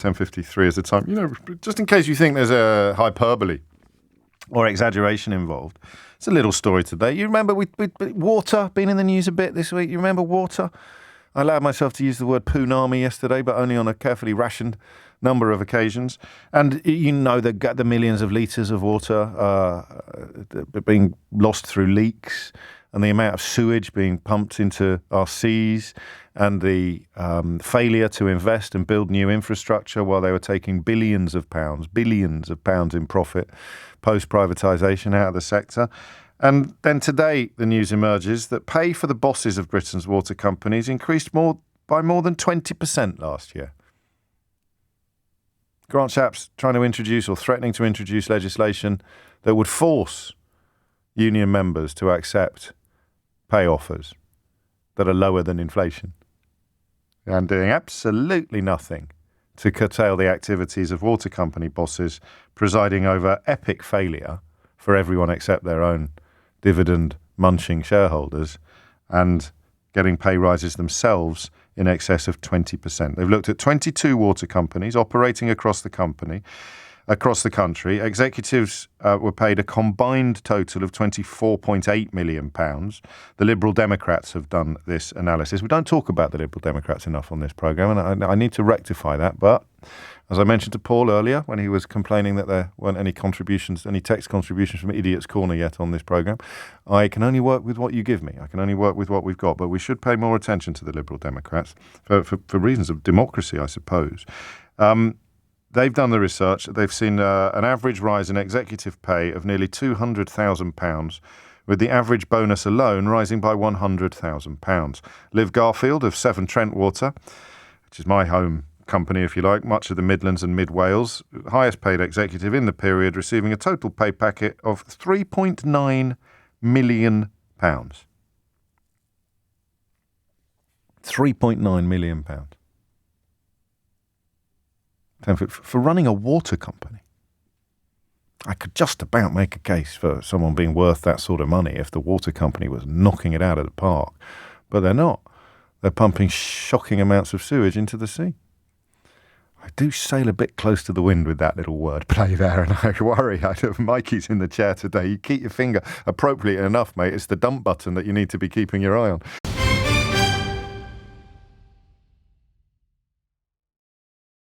10:53 is the time. Just in case you think there's a hyperbole or exaggeration involved, it's a little story today. You remember water been in the news a bit this week? You remember water? I allowed myself to use the word punami yesterday, but only on a carefully rationed number of occasions. And you know the millions of litres of water being lost through leaks, and the amount of sewage being pumped into our seas, and the failure to invest and build new infrastructure while they were taking billions of pounds in profit post-privatisation out of the sector. And then today the news emerges that pay for the bosses of Britain's water companies increased by more than 20% last year. Grant Shapps trying to introduce or threatening to introduce legislation that would force union members to accept pay offers that are lower than inflation, and doing absolutely nothing to curtail the activities of water company bosses presiding over epic failure for everyone except their own dividend-munching shareholders, and getting pay rises themselves in excess of 20%. They've looked at 22 water companies operating across the country. Executives were paid a combined total of £24.8 million. The Liberal Democrats have done this analysis. We don't talk about the Liberal Democrats enough on this programme, and I need to rectify that. But as I mentioned to Paul earlier, when he was complaining that there weren't any text contributions from Idiot's Corner yet on this programme, I can only work with what you give me. I can only work with what we've got. But we should pay more attention to the Liberal Democrats for reasons of democracy, I suppose. They've done the research. They've seen an average rise in executive pay of nearly £200,000, with the average bonus alone rising by £100,000. Liv Garfield of Severn Trent Water, which is my home company, if you like, much of the Midlands and Mid Wales, highest paid executive in the period, receiving a total pay packet of £3.9 million. £3.9 million. For running a water company. I could just about make a case for someone being worth that sort of money if the water company was knocking it out of the park. But they're not. They're pumping shocking amounts of sewage into the sea. I do sail a bit close to the wind with that little wordplay there, and I worry. Mikey's in the chair today. You keep your finger appropriately enough, mate. It's the dump button that you need to be keeping your eye on.